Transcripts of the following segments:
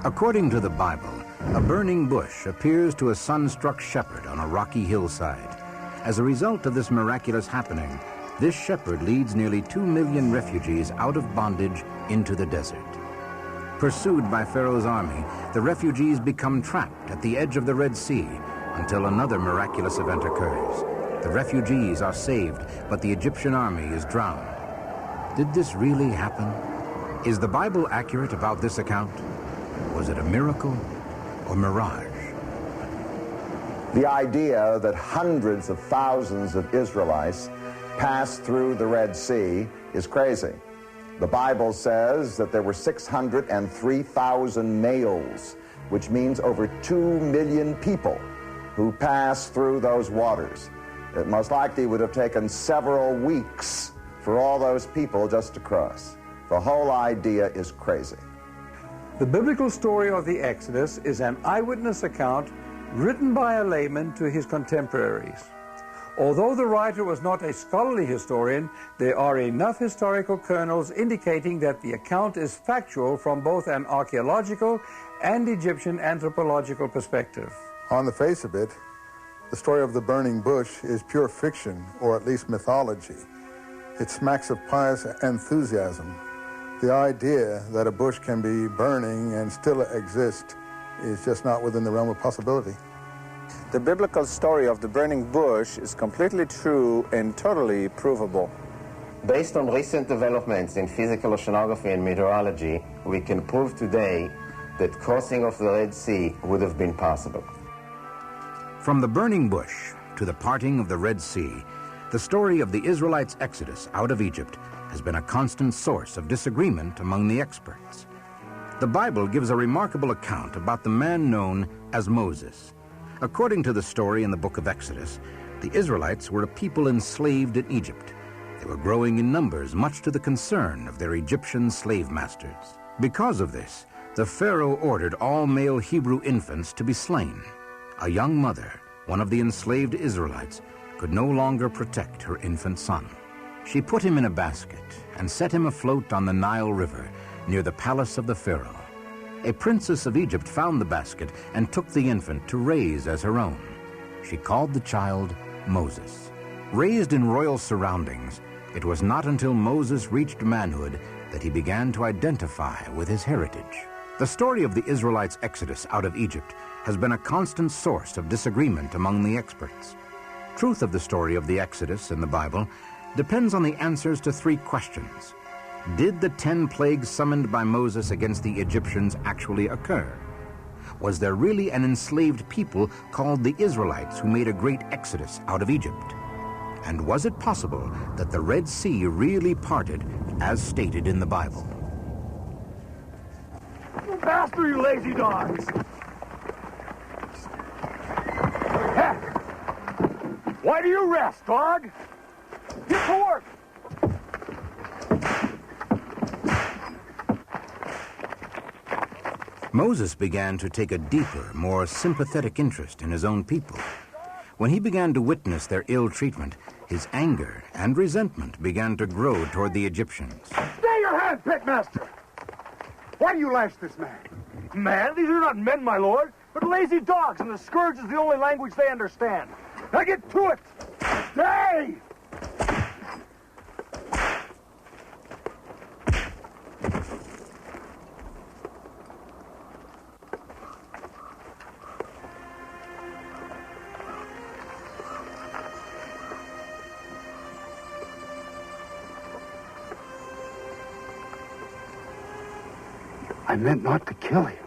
According to the Bible, a burning bush appears to a sun-struck shepherd on a rocky hillside. As a result of this miraculous happening, this shepherd leads nearly 2 million refugees out of bondage into the desert. Pursued by Pharaoh's army, the refugees become trapped at the edge of the Red Sea until another miraculous event occurs. The refugees are saved, but the Egyptian army is drowned. Did this really happen? Is the Bible accurate about this account? Was it a miracle or mirage? The idea that hundreds of thousands of Israelites passed through the Red Sea is crazy. The Bible says that there were 603,000 males, which means over 2 million people who passed through those waters. It most likely would have taken several weeks for all those people just to cross. The whole idea is crazy. The biblical story of the Exodus is an eyewitness account written by a layman to his contemporaries. Although the writer was not a scholarly historian, there are enough historical kernels indicating that the account is factual from both an archaeological and Egyptian anthropological perspective. On the face of it, the story of the burning bush is pure fiction, or at least mythology. It smacks of pious enthusiasm. The idea that a bush can be burning and still exist is just not within the realm of possibility. The biblical story of the burning bush is completely true and totally provable. Based on recent developments in physical oceanography and meteorology, we can prove today that crossing of the Red Sea would have been possible. From the burning bush to the parting of the Red Sea, the story of the Israelites' exodus out of Egypt has been a constant source of disagreement among the experts. The Bible gives a remarkable account about the man known as Moses. According to the story in the book of Exodus, the Israelites were a people enslaved in Egypt. They were growing in numbers, much to the concern of their Egyptian slave masters. Because of this, the Pharaoh ordered all male Hebrew infants to be slain. A young mother, one of the enslaved Israelites, could no longer protect her infant son. She put him in a basket and set him afloat on the Nile River near the palace of the Pharaoh. A princess of Egypt found the basket and took the infant to raise as her own. She called the child Moses. Raised in royal surroundings, it was not until Moses reached manhood that he began to identify with his heritage. The story of the Israelites' exodus out of Egypt has been a constant source of disagreement among the experts. Truth of the story of the Exodus in the Bible depends on the answers to 3 questions. Did the 10 plagues summoned by Moses against the Egyptians actually occur? Was there really an enslaved people called the Israelites who made a great exodus out of Egypt? And was it possible that the Red Sea really parted as stated in the Bible? Faster, you lazy dogs! Hey! Why do you rest, dog? Get to work! Moses began to take a deeper, more sympathetic interest in his own people. When he began to witness their ill treatment, his anger and resentment began to grow toward the Egyptians. Stay your hand, pitmaster! Why do you lash this man? Man? These are not men, my lord, but lazy dogs, and the scourge is the only language they understand. Now get to it! Stay! I meant not to kill him.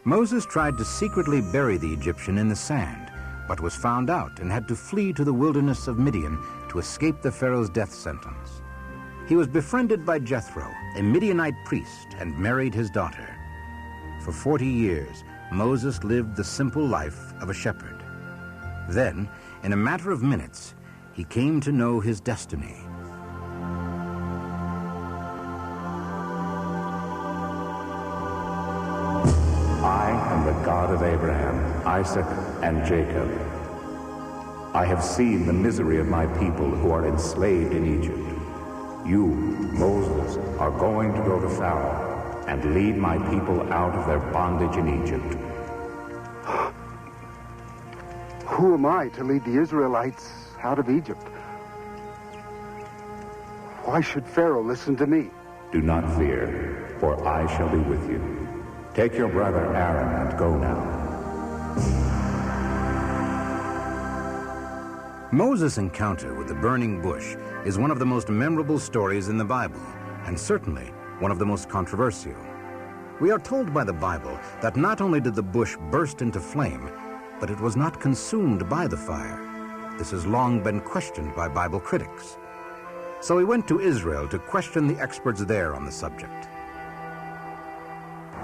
Moses tried to secretly bury the Egyptian in the sand, but was found out and had to flee to the wilderness of Midian to escape the Pharaoh's death sentence. He was befriended by Jethro, a Midianite priest, and married his daughter. For 40 years, Moses lived the simple life of a shepherd. Then, in a matter of minutes, he came to know his destiny. I am the God of Abraham, Isaac, and Jacob. I have seen the misery of my people who are enslaved in Egypt. You, Moses, are going to go to Pharaoh and lead my people out of their bondage in Egypt. Who am I to lead the Israelites out of Egypt? Why should Pharaoh listen to me? Do not fear, for I shall be with you. Take your brother Aaron and go now. Moses' encounter with the burning bush is one of the most memorable stories in the Bible, and certainly one of the most controversial. We are told by the Bible that not only did the bush burst into flame, but it was not consumed by the fire. This has long been questioned by Bible critics. So he went to Israel to question the experts there on the subject.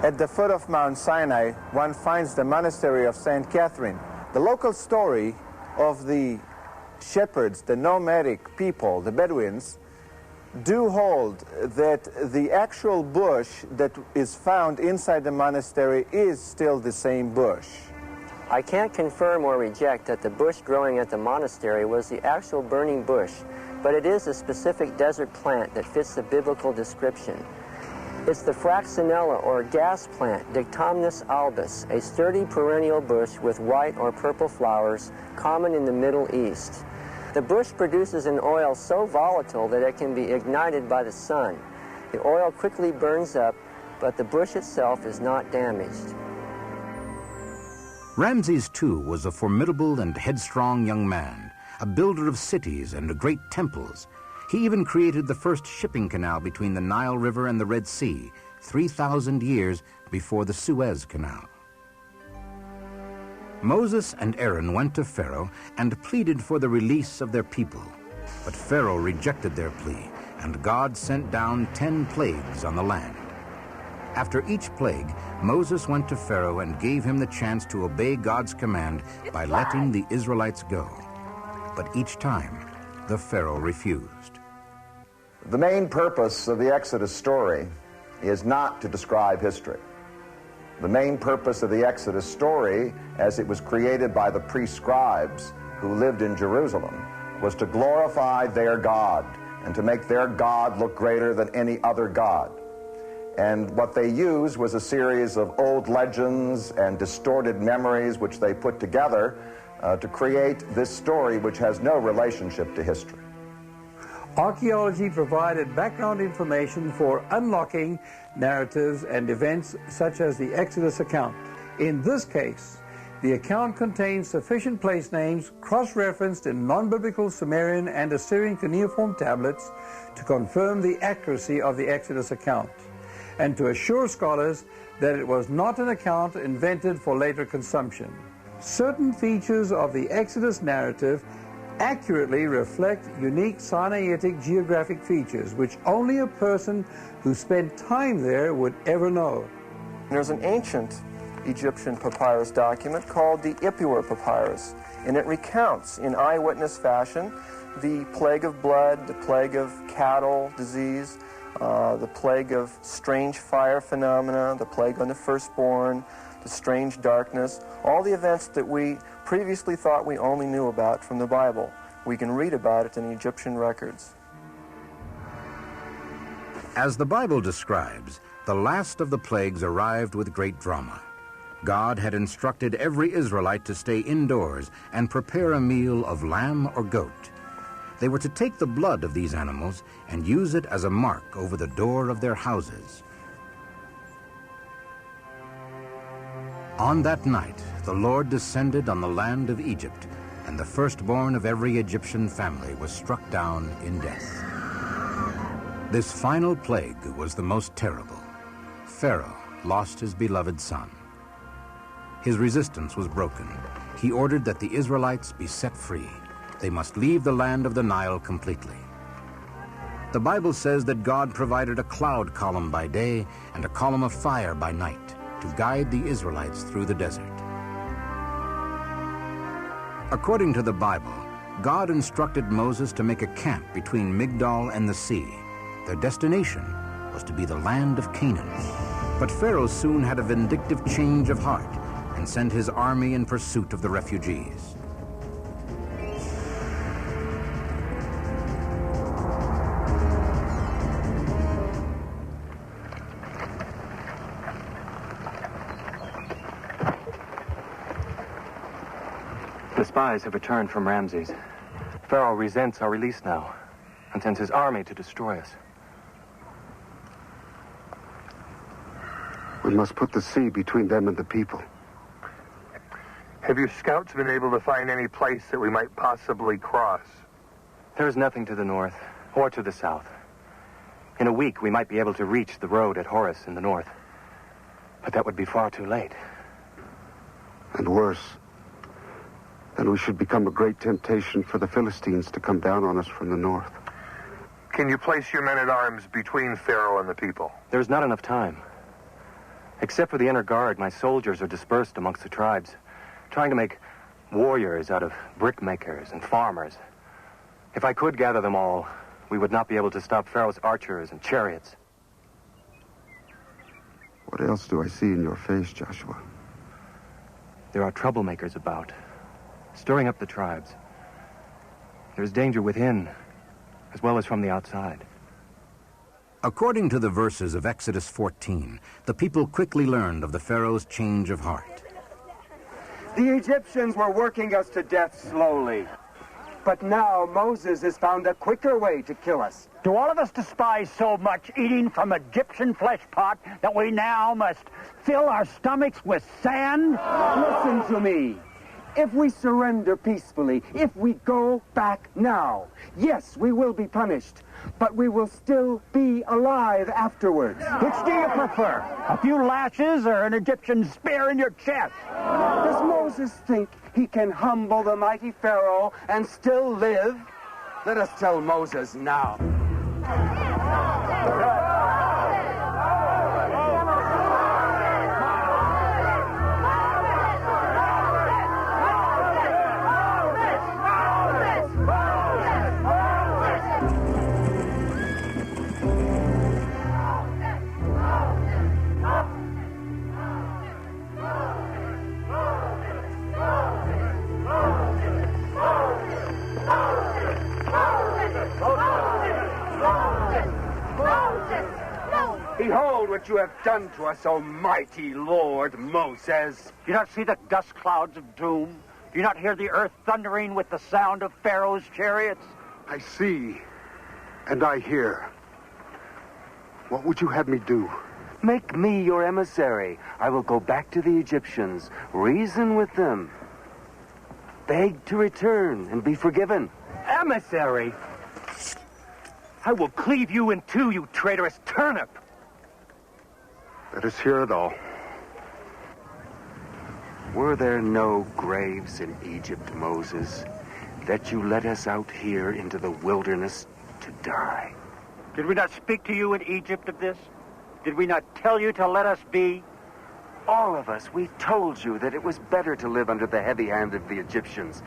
At the foot of Mount Sinai, one finds the monastery of St. Catherine. The local story of the shepherds, the nomadic people, the Bedouins, do hold that the actual bush that is found inside the monastery is still the same bush. I can't confirm or reject that the bush growing at the monastery was the actual burning bush, but it is a specific desert plant that fits the biblical description. It's the fraxinella or gas plant, Dictomnus albus, a sturdy perennial bush with white or purple flowers, common in the Middle East. The bush produces an oil so volatile that it can be ignited by the sun. The oil quickly burns up, but the bush itself is not damaged. Ramses II was a formidable and headstrong young man, a builder of cities and great temples. He even created the first shipping canal between the Nile River and the Red Sea, 3,000 years before the Suez Canal. Moses and Aaron went to Pharaoh and pleaded for the release of their people. But Pharaoh rejected their plea, and God sent down 10 plagues on the land. After each plague, Moses went to Pharaoh and gave him the chance to obey God's command by letting the Israelites go. But each time, the Pharaoh refused. The main purpose of the Exodus story is not to describe history. The main purpose of the Exodus story, as it was created by the pre-scribes who lived in Jerusalem, was to glorify their God and to make their God look greater than any other God. And what they used was a series of old legends and distorted memories which they put together to create this story which has no relationship to history. Archaeology provided background information for unlocking narratives and events such as the Exodus account. In this case, the account contains sufficient place names cross-referenced in non-biblical Sumerian and Assyrian cuneiform tablets to confirm the accuracy of the Exodus account, and to assure scholars that it was not an account invented for later consumption. Certain features of the Exodus narrative accurately reflect unique Sinaitic geographic features which only a person who spent time there would ever know. There's an ancient Egyptian papyrus document called the Ipuwer Papyrus, and it recounts in eyewitness fashion the plague of blood, the plague of cattle disease, the plague of strange fire phenomena, the plague on the firstborn, the strange darkness, all the events that we previously thought we only knew about from the Bible. We can read about it in the Egyptian records. As the Bible describes, the last of the plagues arrived with great drama. God had instructed every Israelite to stay indoors and prepare a meal of lamb or goat. They were to take the blood of these animals and use it as a mark over the door of their houses. On that night, the Lord descended on the land of Egypt, and the firstborn of every Egyptian family was struck down in death. This final plague was the most terrible. Pharaoh lost his beloved son. His resistance was broken. He ordered that the Israelites be set free. They must leave the land of the Nile completely. The Bible says that God provided a cloud column by day and a column of fire by night to guide the Israelites through the desert. According to the Bible, God instructed Moses to make a camp between Migdol and the sea. Their destination was to be the land of Canaan. But Pharaoh soon had a vindictive change of heart and sent his army in pursuit of the refugees. The spies have returned from Ramses. Pharaoh resents our release now and sends his army to destroy us. We must put the sea between them and the people. Have your scouts been able to find any place that we might possibly cross? There is nothing to the north or to the south. In a week, we might be able to reach the road at Horus in the north. But that would be far too late. And worse, then we should become a great temptation for the Philistines to come down on us from the north. Can you place your men-at-arms between Pharaoh and the people? There's not enough time. Except for the inner guard, my soldiers are dispersed amongst the tribes, trying to make warriors out of brickmakers and farmers. If I could gather them all, we would not be able to stop Pharaoh's archers and chariots. What else do I see in your face, Joshua? There are troublemakers about, stirring up the tribes. There's danger within, as well as from the outside. According to the verses of Exodus 14, the people quickly learned of the Pharaoh's change of heart. The Egyptians were working us to death slowly. But now Moses has found a quicker way to kill us. Do all of us despise so much eating from Egyptian flesh pot that we now must fill our stomachs with sand? Listen to me. If we surrender peacefully, if we go back now, yes, we will be punished, but we will still be alive afterwards. Which do you prefer? A few lashes or an Egyptian spear in your chest? Does Moses think he can humble the mighty Pharaoh and still live? Let us tell Moses now. Behold what you have done to us, O mighty Lord Moses. Do you not see the dust clouds of doom? Do you not hear the earth thundering with the sound of Pharaoh's chariots? I see, and I hear. What would you have me do? Make me your emissary. I will go back to the Egyptians, reason with them, beg to return and be forgiven. Emissary? I will cleave you in two, you traitorous turnip. Let us hear it all. Were there no graves in Egypt, Moses, that you led us out here into the wilderness to die? Did we not speak to you in Egypt of this? Did we not tell you to let us be? All of us, we told you that it was better to live under the heavy hand of the Egyptians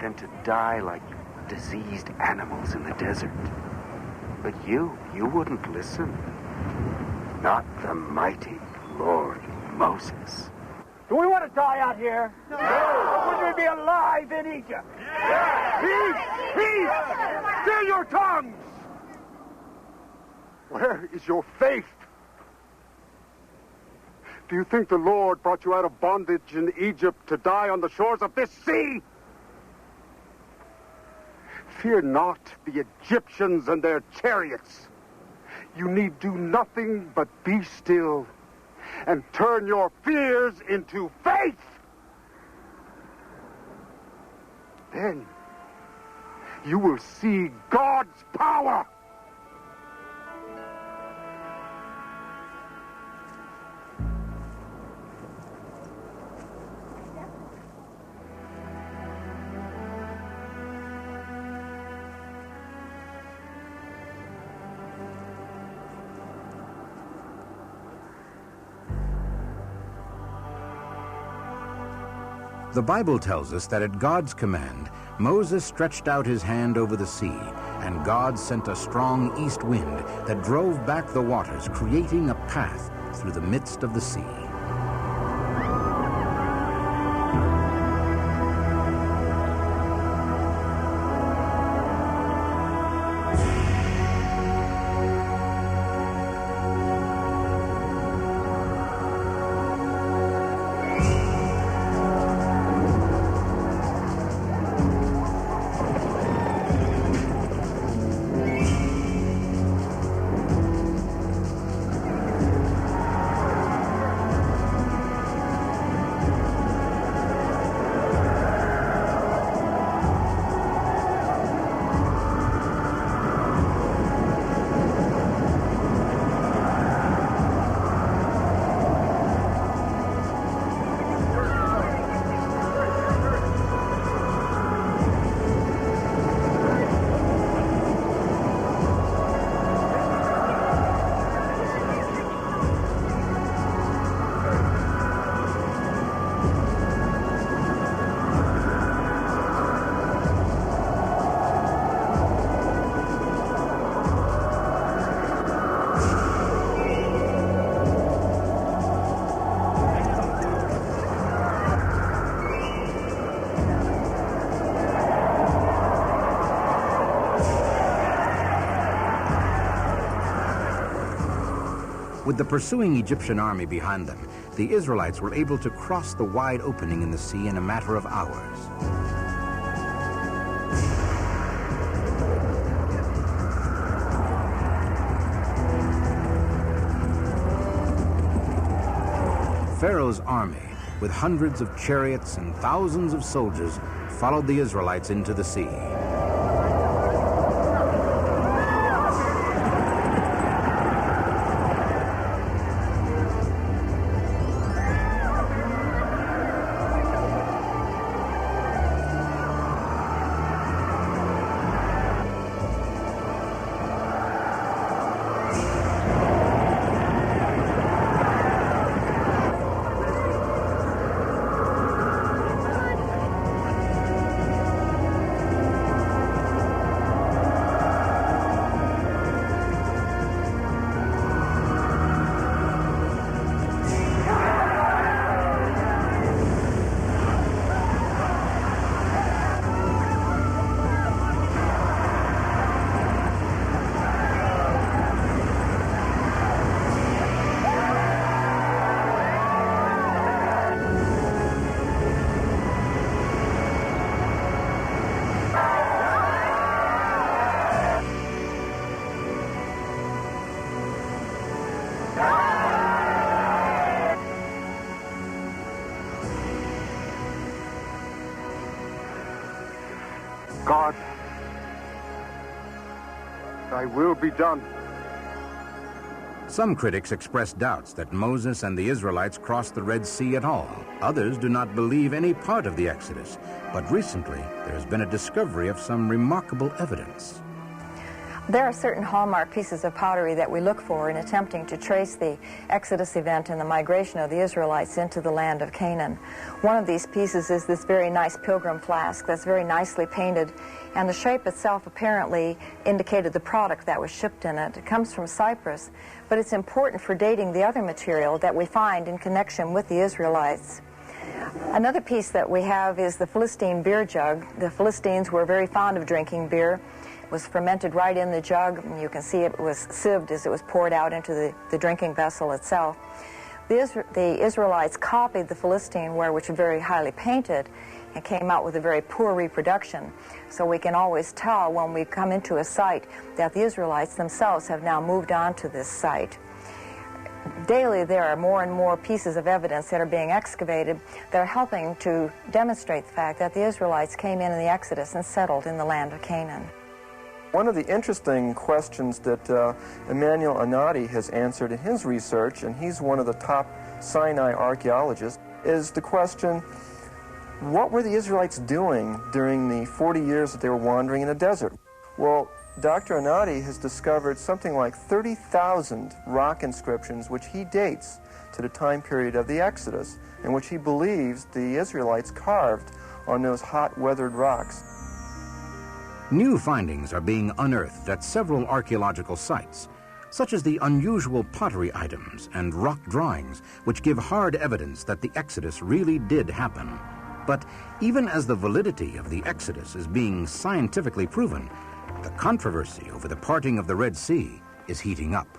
than to die like diseased animals in the desert. But you wouldn't listen. Not the mighty Lord Moses. Do we want to die out here? No! Would we be alive in Egypt? Yeah. Peace! Peace! Still your tongues! Where is your faith? Do you think the Lord brought you out of bondage in Egypt to die on the shores of this sea? Fear not the Egyptians and their chariots. You need do nothing but be still and turn your fears into faith. Then you will see God's power. The Bible tells us that at God's command, Moses stretched out his hand over the sea, and God sent a strong east wind that drove back the waters, creating a path through the midst of the sea. With the pursuing Egyptian army behind them, the Israelites were able to cross the wide opening in the sea in a matter of hours. Pharaoh's army, with hundreds of chariots and thousands of soldiers, followed the Israelites into the sea. God, thy will be done. Some critics express doubts that Moses and the Israelites crossed the Red Sea at all. Others do not believe any part of the Exodus. But recently, there has been a discovery of some remarkable evidence. There are certain hallmark pieces of pottery that we look for in attempting to trace the Exodus event and the migration of the Israelites into the land of Canaan. One of these pieces is this very nice pilgrim flask that's very nicely painted, and the shape itself apparently indicated the product that was shipped in it. It comes from Cyprus, but it's important for dating the other material that we find in connection with the Israelites. Another piece that we have is the Philistine beer jug. The Philistines were very fond of drinking beer. It was fermented right in the jug, and you can see it was sieved as it was poured out into the drinking vessel itself. The Israelites copied the Philistine ware, which was very highly painted, and came out with a very poor reproduction. So we can always tell when we come into a site that the Israelites themselves have now moved on to this site. Daily there are more and more pieces of evidence that are being excavated that are helping to demonstrate the fact that the Israelites came in the Exodus and settled in the land of Canaan. One of the interesting questions that Emmanuel Anati has answered in his research, and he's one of the top Sinai archaeologists, is the question, what were the Israelites doing during the 40 years that they were wandering in the desert? Well, Dr. Anati has discovered something like 30,000 rock inscriptions which he dates to the time period of the Exodus, in which he believes the Israelites carved on those hot weathered rocks. New findings are being unearthed at several archaeological sites, such as the unusual pottery items and rock drawings, which give hard evidence that the Exodus really did happen. But even as the validity of the Exodus is being scientifically proven, the controversy over the parting of the Red Sea is heating up.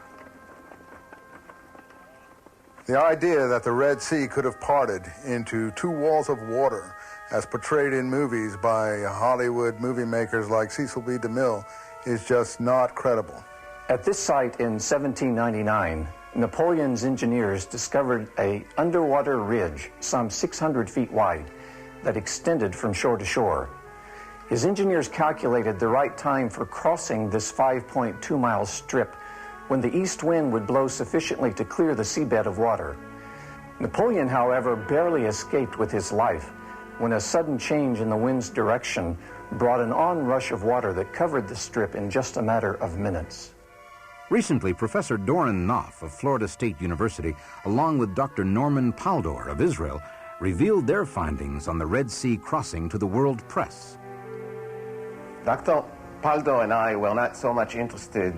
The idea that the Red Sea could have parted into two walls of water, as portrayed in movies by Hollywood movie makers like Cecil B. DeMille, is just not credible. At this site in 1799, Napoleon's engineers discovered an underwater ridge some 600 feet wide that extended from shore to shore. His engineers calculated the right time for crossing this 5.2-mile strip when the east wind would blow sufficiently to clear the seabed of water. Napoleon, however, barely escaped with his life when a sudden change in the wind's direction brought an onrush of water that covered the strip in just a matter of minutes. Recently, Professor Doran Knopf of Florida State University, along with Dr. Norman Paldor of Israel, revealed their findings on the Red Sea crossing to the world press. Dr. Paldor and I were not so much interested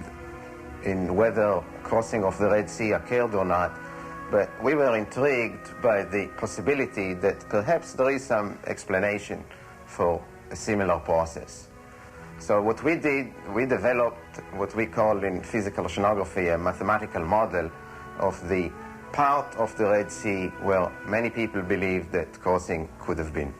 in whether crossing of the Red Sea occurred or not, but we were intrigued by the possibility that perhaps there is some explanation for a similar process. So what we did, we developed what we call in physical oceanography a mathematical model of the part of the Red Sea where many people believe that crossing could have been.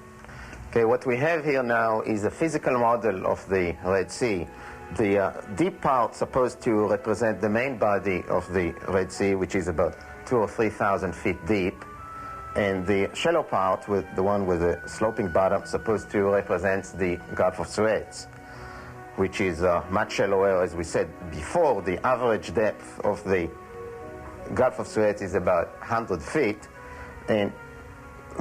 Okay, what we have here now is a physical model of the Red Sea. The deep part supposed to represent the main body of the Red Sea, which is about 2,000 or 3,000 feet deep. And the shallow part, with the one with the sloping bottom, supposed to represent the Gulf of Suez, which is much shallower. As we said before, the average depth of the Gulf of Suez is about 100 feet, and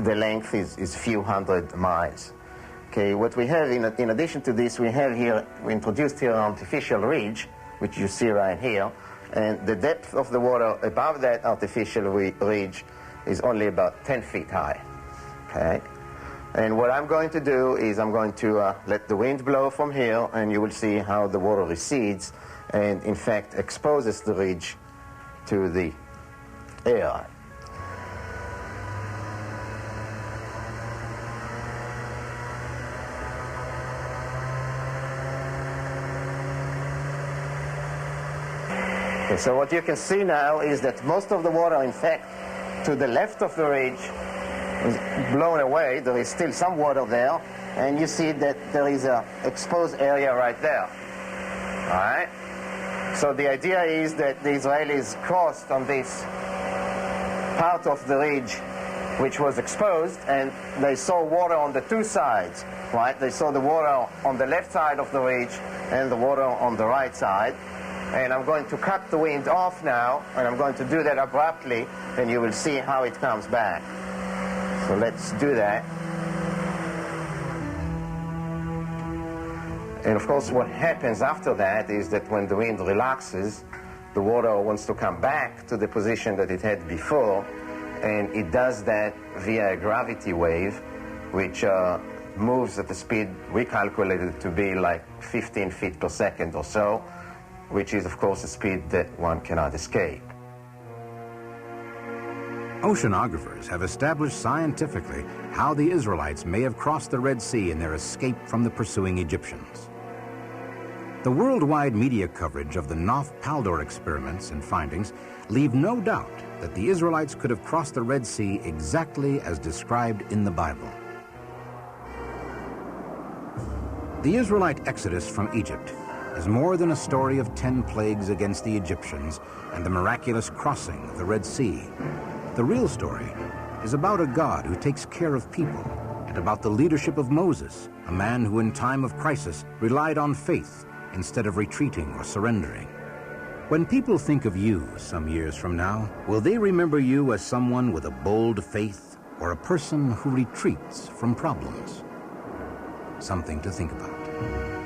the length is few hundred miles. Okay, what we have in addition to this, we introduced here an artificial ridge, which you see right here, and the depth of the water above that artificial ridge is only about 10 feet high. Okay, and what I'm going to do is I'm going to let the wind blow from here, and you will see how the water recedes and in fact exposes the ridge to the air. Okay, so what you can see now is that most of the water, in fact, to the left of the ridge is blown away. There is still some water there, and you see that there is an exposed area right there. All right? So the idea is that the Israelis crossed on this part of the ridge which was exposed, and they saw water on the two sides, right? They saw the water on the left side of the ridge and the water on the right side. And I'm going to cut the wind off now, and I'm going to do that abruptly, and you will see how it comes back. So let's do that. And of course, what happens after that is that when the wind relaxes, the water wants to come back to the position that it had before, and it does that via a gravity wave, which moves at the speed we calculated to be like 15 feet per second or so, which is, of course, a speed that one cannot escape. Oceanographers have established scientifically how the Israelites may have crossed the Red Sea in their escape from the pursuing Egyptians. The worldwide media coverage of the Nof Paldor experiments and findings leave no doubt that the Israelites could have crossed the Red Sea exactly as described in the Bible. The Israelite exodus from Egypt is more than a story of 10 plagues against the Egyptians and the miraculous crossing of the Red Sea. The real story is about a God who takes care of people, and about the leadership of Moses, a man who in time of crisis relied on faith instead of retreating or surrendering. When people think of you some years from now, will they remember you as someone with a bold faith or a person who retreats from problems? Something to think about.